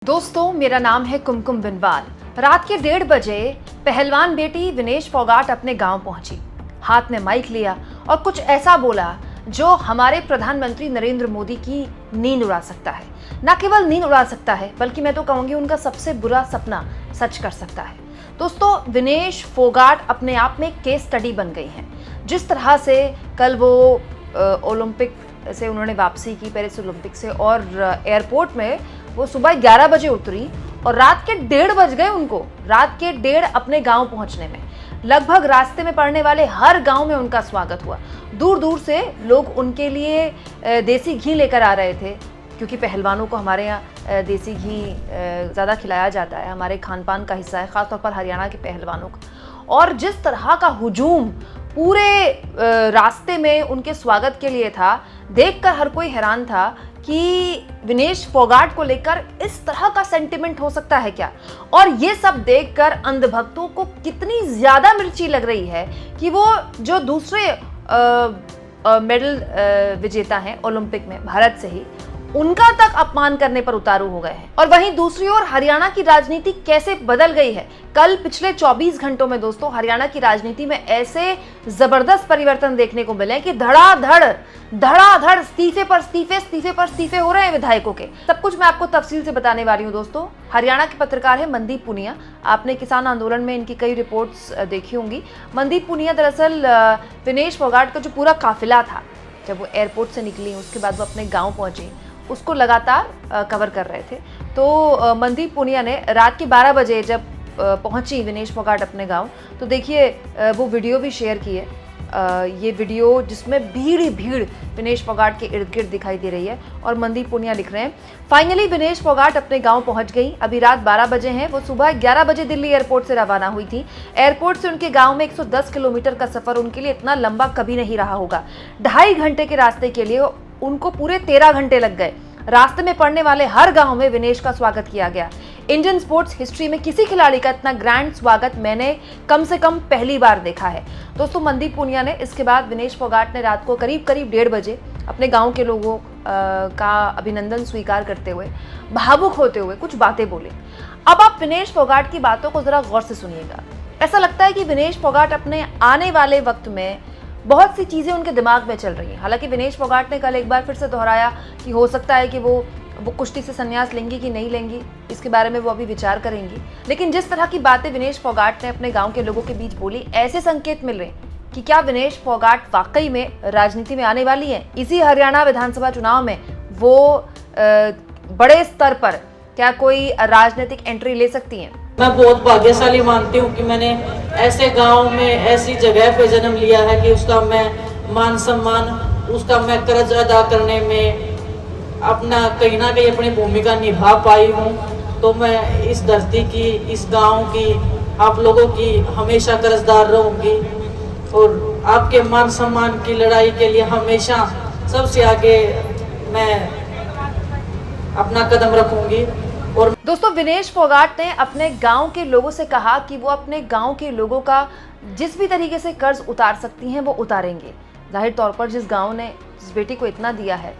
दोस्तों, मेरा नाम है कुमकुम बिनवाल। रात के 1:30 बजे पहलवान बेटी विनेश फोगाट अपने गांव पहुंची। हाथ में माइक लिया और कुछ ऐसा बोला जो हमारे प्रधानमंत्री नरेंद्र मोदी की नींद उड़ा सकता है। न केवल नींद उड़ा सकता है, बल्कि मैं तो कहूंगी उनका सबसे बुरा सपना सच कर सकता है। दोस्तों, विनेश फोगाट अपने आप में केस स्टडी बन गई हैं। जिस तरह से कल वो ओलंपिक से उन्होंने वापसी की, पेरिस ओलंपिक से, और एयरपोर्ट में वो सुबह 11 बजे उतरी और रात के 1:30 बज गए उनको, रात के 1:30 अपने गांव पहुंचने में। लगभग रास्ते में पड़ने वाले हर गांव में उनका स्वागत हुआ। दूर दूर से लोग उनके लिए देसी घी लेकर आ रहे थे, क्योंकि पहलवानों को हमारे यहाँ देसी घी ज़्यादा खिलाया जाता है, हमारे खान पान का हिस्सा है, ख़ासतौर पर हरियाणा के पहलवानों का। और जिस तरह का हुजूम पूरे रास्ते में उनके स्वागत के लिए था, देखकर हर कोई हैरान था कि विनेश फोगाट को लेकर इस तरह का सेंटिमेंट हो सकता है क्या। और ये सब देखकर अंधभक्तों को कितनी ज्यादा मिर्ची लग रही है कि वो जो दूसरे मेडल विजेता हैं ओलंपिक में भारत से ही, उनका तक अपमान करने पर उतारू हो गए हैं। और वहीं दूसरी ओर हरियाणा की राजनीति कैसे बदल गई है। कल पिछले 24 घंटों में दोस्तों हरियाणा की राजनीति में ऐसे जबरदस्त परिवर्तन देखने को मिले कि धड़ाधड़ इस्तीफे पर इस्तीफे हो रहे हैं विधायकों के। सब कुछ मैं आपको तफसील से बताने वाली हूँ दोस्तों। हरियाणा के पत्रकार है मनदीप पुनिया। आपने किसान आंदोलन में इनकी कई रिपोर्ट्स देखी होंगी। मनदीप पुनिया दरअसल विनेश फोगाट का जो पूरा काफिला था, जब वो एयरपोर्ट से निकली, उसके बाद वो अपने गाँव पहुंची, उसको लगातार कवर कर रहे थे। तो मनदीप पुनिया ने रात के 12 बजे जब पहुंची विनेश फोगाट अपने गांव, तो देखिए वो वीडियो भी शेयर की है। ये वीडियो जिसमें भीड़ ही भीड़ विनेश फोगाट के इर्द गिर्द दिखाई दे रही है। और मनदीप पुनिया लिख रहे हैं, फाइनली विनेश फोगाट अपने गांव पहुंच गई। अभी रात 12 बजे हैं। वो सुबह 11 बजे दिल्ली एयरपोर्ट से रवाना हुई थी। एयरपोर्ट से उनके गांव में 110 किलोमीटर का सफर उनके लिए इतना लंबा कभी नहीं रहा होगा। 2.5 घंटे के रास्ते के लिए उनको पूरे 13 घंटे लग गए। रास्ते में पड़ने वाले हर गांव में विनेश का स्वागत किया गया। इंडियन स्पोर्ट्स हिस्ट्री में किसी खिलाड़ी का इतना ग्रैंड स्वागत मैंने कम से कम पहली बार देखा है। दोस्तों, मनदीप पुनिया ने इसके बाद विनेश फोगाट ने रात को करीब 1:30 बजे अपने गांव के लोगों का अभिनंदन स्वीकार करते हुए, भावुक होते हुए कुछ बातें बोले। अब आप विनेश फोगाट की बातों को जरा गौर से सुनिएगा। ऐसा लगता है कि विनेश फोगाट अपने आने वाले वक्त में बहुत सी चीज़ें उनके दिमाग में चल रही हैं। हालांकि विनेश फोगाट ने कल एक बार फिर से दोहराया कि हो सकता है कि वो कुश्ती से संन्यास लेंगी कि नहीं लेंगी, इसके बारे में वो अभी विचार करेंगी। लेकिन जिस तरह की बातें विनेश फोगाट ने अपने गांव के लोगों के बीच बोली, ऐसे संकेत मिल रहे कि क्या विनेश फोगाट वाकई में राजनीति में आने वाली हैं। इसी हरियाणा विधानसभा चुनाव में वो बड़े स्तर पर क्या कोई राजनीतिक एंट्री ले सकती हैं। मैं बहुत भाग्यशाली मानती हूँ कि मैंने ऐसे गांव में, ऐसी जगह पे जन्म लिया है कि उसका मैं मान सम्मान, उसका मैं कर्ज अदा करने में अपना कहीं ना कहीं अपनी भूमिका निभा पाई हूँ। तो मैं इस धरती की, इस गांव की, आप लोगों की हमेशा कर्जदार रहूँगी और आपके मान सम्मान की लड़ाई के लिए हमेशा सबसे आगे मैं अपना कदम रखूँगी। और दोस्तों, विनेश फोगाट ने अपने गांव के लोगों से कहा कि वो अपने गांव के लोगों का जिस भी तरीके से कर्ज उतार सकती हैं वो उतारेंगे। जाहिर तौर पर जिस गांव ने जिस बेटी को इतना दिया है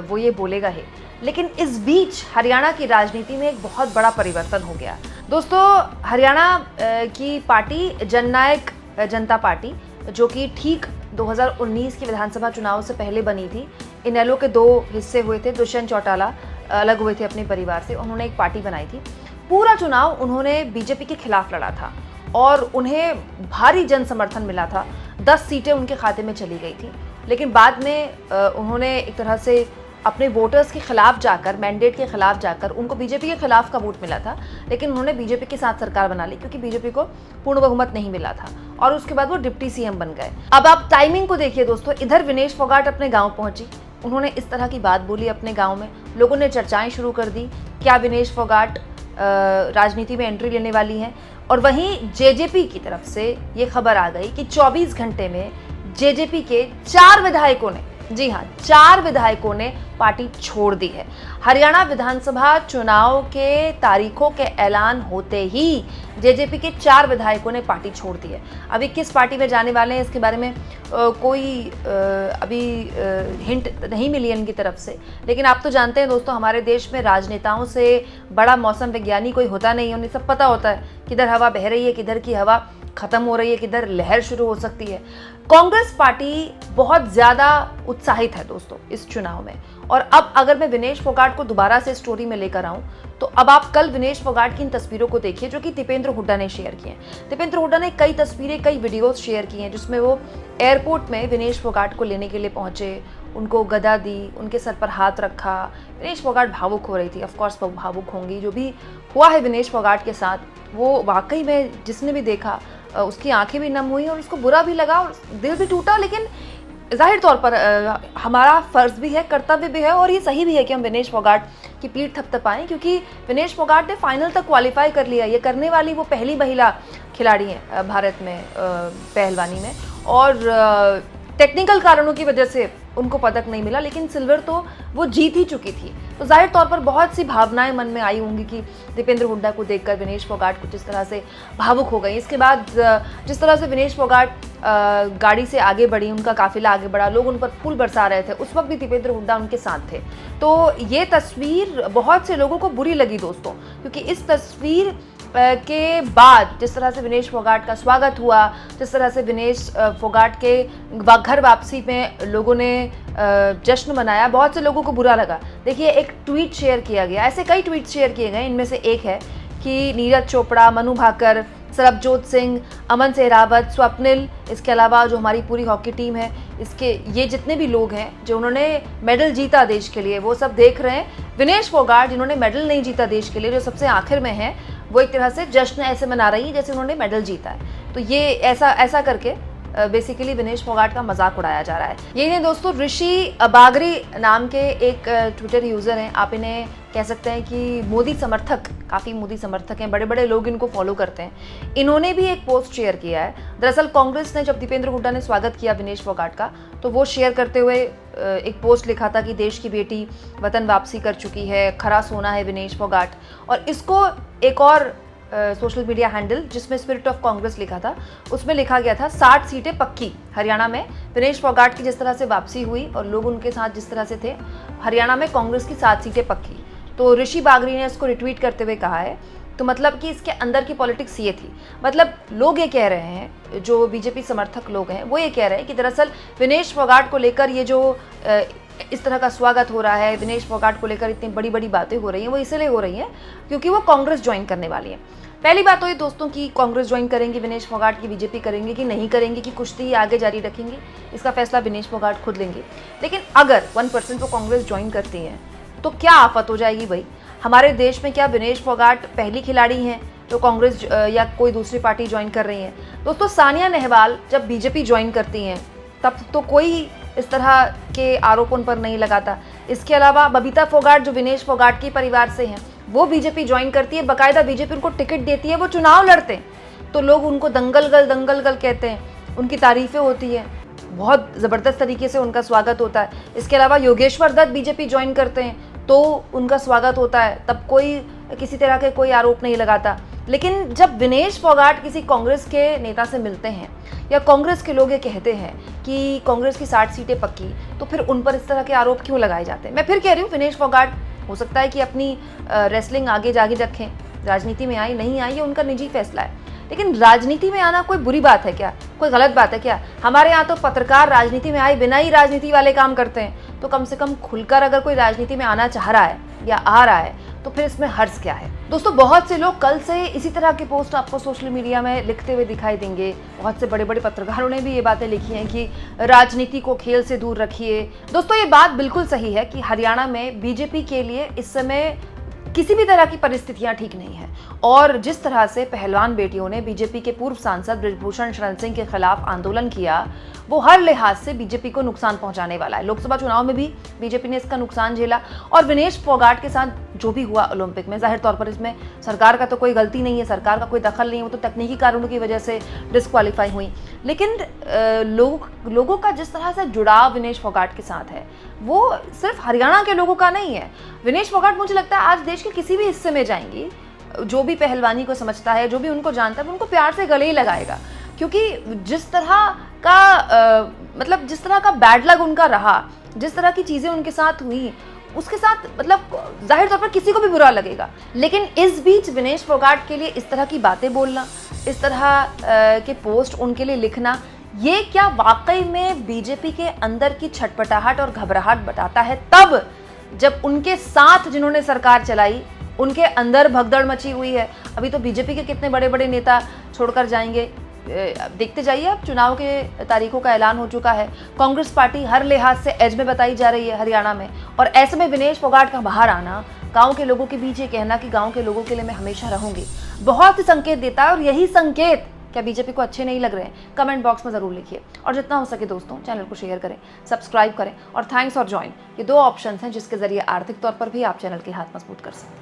वो ये बोलेगा ही। लेकिन इस बीच हरियाणा की राजनीति में एक बहुत बड़ा परिवर्तन हो गया। दोस्तों, हरियाणा की पार्टी जननायक जनता पार्टी, जो कि ठीक 2019 के विधानसभा चुनाव से पहले बनी थी, इनेलो के 2 हिस्से हुए थे। दुष्यंत चौटाला अलग हुए थे अपने परिवार से, उन्होंने एक पार्टी बनाई थी। पूरा चुनाव उन्होंने बीजेपी के खिलाफ लड़ा था और उन्हें भारी जन समर्थन मिला था। 10 सीटें उनके खाते में चली गई थी। लेकिन बाद में उन्होंने एक तरह से अपने वोटर्स के खिलाफ जाकर, मैंडेट के खिलाफ जाकर, उनको बीजेपी के खिलाफ का वोट मिला था, लेकिन उन्होंने बीजेपी के साथ सरकार बना ली क्योंकि बीजेपी को पूर्ण बहुमत नहीं मिला था। और उसके बाद वो डिप्टी सीएम बन गए। अब आप टाइमिंग को देखिए दोस्तों। इधर विनेश फोगाट अपने गाँव पहुंची, उन्होंने इस तरह की बात बोली अपने गांव में। लोगों ने चर्चाएं शुरू कर दी, क्या विनेश फोगाट राजनीति में एंट्री लेने वाली हैं। और वहीं जेजेपी की तरफ से ये खबर आ गई कि 24 घंटे में जेजेपी के 4 विधायकों ने जी हाँ, 4 विधायकों ने पार्टी छोड़ दी है। हरियाणा विधानसभा चुनाव के तारीखों के ऐलान होते ही जेजेपी के 4 विधायकों ने पार्टी छोड़ दी है। अभी किस पार्टी में जाने वाले हैं इसके बारे में कोई अभी हिंट नहीं मिली है इनकी तरफ से, लेकिन आप तो जानते हैं दोस्तों, हमारे देश में राजनेताओं से बड़ा मौसम विज्ञानी कोई होता नहीं है। उन्हें सब पता होता है किधर हवा बह रही है, किधर की हवा खत्म हो रही है, किधर लहर शुरू हो सकती है। कांग्रेस पार्टी बहुत ज्यादा उत्साहित है दोस्तों इस चुनाव में। और अब अगर मैं विनेश फोगाट को दोबारा से स्टोरी में लेकर आऊं, तो अब आप कल विनेश फोगाट की इन तस्वीरों को देखिए जो कि दीपेंद्र हुड्डा ने शेयर की हैं। दीपेंद्र हुड्डा ने कई तस्वीरें, कई वीडियोस शेयर की हैं जिसमें वो एयरपोर्ट में विनेश फोगाट को लेने के लिए पहुंचे, उनको गदा दी, उनके सर पर हाथ रखा। विनेश फोगाट भावुक हो रही थी, ऑफकोर्स वो भावुक होंगी। जो भी हुआ है विनेश फोगाट के साथ, वो वाकई में जिसने भी देखा उसकी आंखें भी नम हुई और उसको बुरा भी लगा और दिल भी टूटा। लेकिन जाहिर तौर पर हमारा फर्ज भी है, कर्तव्य भी है और ये सही भी है कि हम विनेश फोगाट की पीठ थपथपाएं, क्योंकि विनेश फोगाट ने फाइनल तक क्वालिफाई कर लिया। ये करने वाली वो पहली महिला खिलाड़ी हैं भारत में पहलवानी में, और टेक्निकल कारणों की वजह से उनको पदक नहीं मिला, लेकिन सिल्वर तो वो जीत ही चुकी थी। तो जाहिर तौर पर बहुत सी भावनाएं मन में आई होंगी कि दीपेंद्र हुड्डा को देखकर विनेश फोगाट कुछ इस तरह से भावुक हो गई। इसके बाद जिस तरह से विनेश फोगाट गाड़ी से आगे बढ़ी, उनका काफिला आगे बढ़ा, लोग उन पर फूल बरसा रहे थे, उस वक्त भी दीपेंद्र हुड्डा उनके साथ थे। तो ये तस्वीर बहुत से लोगों को बुरी लगी दोस्तों, क्योंकि इस तस्वीर के बाद जिस तरह से विनेश फोगाट का स्वागत हुआ, जिस तरह से विनेश फोगाट के घर वापसी में लोगों ने जश्न मनाया, बहुत से लोगों को बुरा लगा। देखिए, एक ट्वीट शेयर किया गया, ऐसे कई ट्वीट शेयर किए गए, इनमें से एक है कि नीरज चोपड़ा, मनु भाकर, सरबजोत सिंह, अमन सहरावत, स्वप्निल, इसके अलावा जो हमारी पूरी हॉकी टीम है, इसके ये जितने भी लोग हैं जो उन्होंने मेडल जीता देश के लिए, वो सब देख रहे हैं। विनेश फोगाट जिन्होंने मेडल नहीं जीता देश के लिए, जो सबसे आखिर में है, वो एक तरह से जश्न ऐसे मना रही है जैसे उन्होंने मेडल जीता है। तो ये ऐसा करके बेसिकली विनेश फोगाट का मजाक उड़ाया जा रहा है। यही नहीं दोस्तों, ऋषि बागरी नाम के एक ट्विटर यूज़र हैं, आप इन्हें कह सकते हैं कि मोदी समर्थक, काफ़ी मोदी समर्थक हैं, बड़े बड़े लोग इनको फॉलो करते हैं। इन्होंने भी एक पोस्ट शेयर किया है। दरअसल कांग्रेस ने जब दीपेंद्र हुड्डा ने स्वागत किया विनेश फोगाट का, तो वो शेयर करते हुए एक पोस्ट लिखा था कि देश की बेटी वतन वापसी कर चुकी है, खरा सोना है विनेश फोगाट। और इसको एक और सोशल मीडिया हैंडल जिसमें स्पिरिट ऑफ कांग्रेस लिखा था, उसमें लिखा गया था 60 सीटें पक्की हरियाणा में। विनेश फोगाट की जिस तरह से वापसी हुई और लोग उनके साथ जिस तरह से थे, हरियाणा में कांग्रेस की 7 सीटें पक्की। तो ऋषि बागरी ने इसको रिट्वीट करते हुए कहा है, तो मतलब कि इसके अंदर की पॉलिटिक्स ये थी। मतलब लोग ये कह रहे हैं, जो बीजेपी समर्थक लोग हैं, वो ये कह रहे हैं कि दरअसल विनेश फोगाट को लेकर ये जो इस तरह का स्वागत हो रहा है, विनेश फोगाट को लेकर इतनी बड़ी बड़ी बातें हो रही हैं, वो इसलिए हो रही हैं क्योंकि वो कांग्रेस ज्वाइन करने वाली है। पहली बात तो ये दोस्तों कि कांग्रेस ज्वाइन करेंगे विनेश फोगाट की, बीजेपी करेंगे कि नहीं करेंगे, कि कुश्ती आगे जारी रखेंगे, इसका फैसला विनेश फोगाट खुद लेंगे। लेकिन अगर 1% वो कांग्रेस ज्वाइन करती है तो क्या आफत हो जाएगी भाई। हमारे देश में क्या विनेश फोगाट पहली खिलाड़ी हैं जो कांग्रेस या कोई दूसरी पार्टी ज्वाइन कर रही है? दोस्तों, सानिया नेहवाल जब बीजेपी ज्वाइन करती हैं तब तो कोई इस तरह के आरोप उन पर नहीं लगाता। इसके अलावा बबीता फोगाट जो विनेश फोगाट के परिवार से हैं, वो बीजेपी ज्वाइन करती है, बाकायदा बीजेपी उनको टिकट देती है, वो चुनाव लड़ते हैं, तो लोग उनको दंगल गल कहते हैं, उनकी तारीफें होती है, बहुत ज़बरदस्त तरीके से उनका स्वागत होता है। इसके अलावा योगेश्वर दत्त बीजेपी ज्वाइन करते हैं तो उनका स्वागत होता है, तब कोई किसी तरह के कोई आरोप नहीं लगाता। लेकिन जब विनेश फोगाट किसी कांग्रेस के नेता से मिलते हैं या कांग्रेस के लोग ये कहते हैं कि कांग्रेस की 60 सीटें पक्की, तो फिर उन पर इस तरह के आरोप क्यों लगाए जाते हैं? मैं फिर कह रही हूँ, विनेश फोगाट हो सकता है कि अपनी रेसलिंग आगे जाके रखें, राजनीति में आई नहीं आई ये उनका निजी फैसला है, लेकिन राजनीति में आना कोई बुरी बात है क्या? कोई गलत बात है क्या? हमारे यहाँ तो पत्रकार राजनीति में आए बिना ही राजनीति वाले काम करते हैं, तो कम से कम खुलकर अगर कोई राजनीति में आना चाह रहा है या आ रहा है तो फिर इसमें हर्ज क्या है? दोस्तों, बहुत से लोग कल से इसी तरह के पोस्ट आपको सोशल मीडिया में लिखते हुए दिखाई देंगे। बहुत से बड़े बड़े पत्रकारों ने भी ये बातें लिखी हैं कि राजनीति को खेल से दूर रखिए। दोस्तों, ये बात बिल्कुल सही है कि हरियाणा में बीजेपी के लिए इस समय किसी भी तरह की परिस्थितियां ठीक नहीं है। और जिस तरह से पहलवान बेटियों ने बीजेपी के पूर्व सांसद बृजभूषण शरण सिंह के खिलाफ आंदोलन किया, वो हर लिहाज से बीजेपी को नुकसान पहुंचाने वाला है। लोकसभा चुनाव में भी बीजेपी ने इसका नुकसान झेला और विनेश फोगाट के साथ जो भी हुआ ओलंपिक में, जाहिर तौर पर इसमें सरकार का तो कोई गलती नहीं है, सरकार का कोई दखल नहीं है, वो तो तकनीकी कारणों की वजह से डिस्क्वालीफाई हुई। लेकिन लोगों का जिस तरह से जुड़ाव विनेश फोगाट के साथ है, वो सिर्फ हरियाणा के लोगों का नहीं है। विनेश फोगाट मुझे लगता है आज देश के किसी भी हिस्से में जाएंगी, जो भी पहलवानी को समझता है, जो भी उनको जानता है, उनको प्यार से गले ही लगाएगा। क्योंकि जिस तरह का मतलब जिस तरह का बैड लक उनका रहा, जिस तरह की चीज़ें उनके साथ हुई, उसके साथ मतलब जाहिर तौर पर किसी को भी बुरा लगेगा। लेकिन इस बीच विनेश फोगाट के लिए इस तरह की बातें बोलना, इस तरह के पोस्ट उनके लिए लिखना, ये क्या वाकई में बीजेपी के अंदर की छटपटाहट और घबराहट बताता है? तब जब उनके साथ जिन्होंने सरकार चलाई, उनके अंदर भगदड़ मची हुई है। अभी तो बीजेपी के कितने बड़े बड़े नेता छोड़कर जाएंगे, देखते जाइए। अब चुनाव के तारीखों का ऐलान हो चुका है। कांग्रेस पार्टी हर लिहाज से एज में बताई जा रही है हरियाणा में, और ऐसे में विनेश फोगाट का बाहर आना, गांव के लोगों के बीच ये कहना कि गांव के लोगों के लिए मैं हमेशा रहूंगी, बहुत ही संकेत देता है। और यही संकेत क्या बीजेपी को अच्छे नहीं लग रहे हैं? कमेंट बॉक्स में ज़रूर लिखिए। और जितना हो सके दोस्तों, चैनल को शेयर करें, सब्सक्राइब करें और थैंक्स और ज्वाइन, ये 2 ऑप्शन हैं जिसके जरिए आर्थिक तौर पर भी आप चैनल के हाथ मजबूत कर सकते हैं।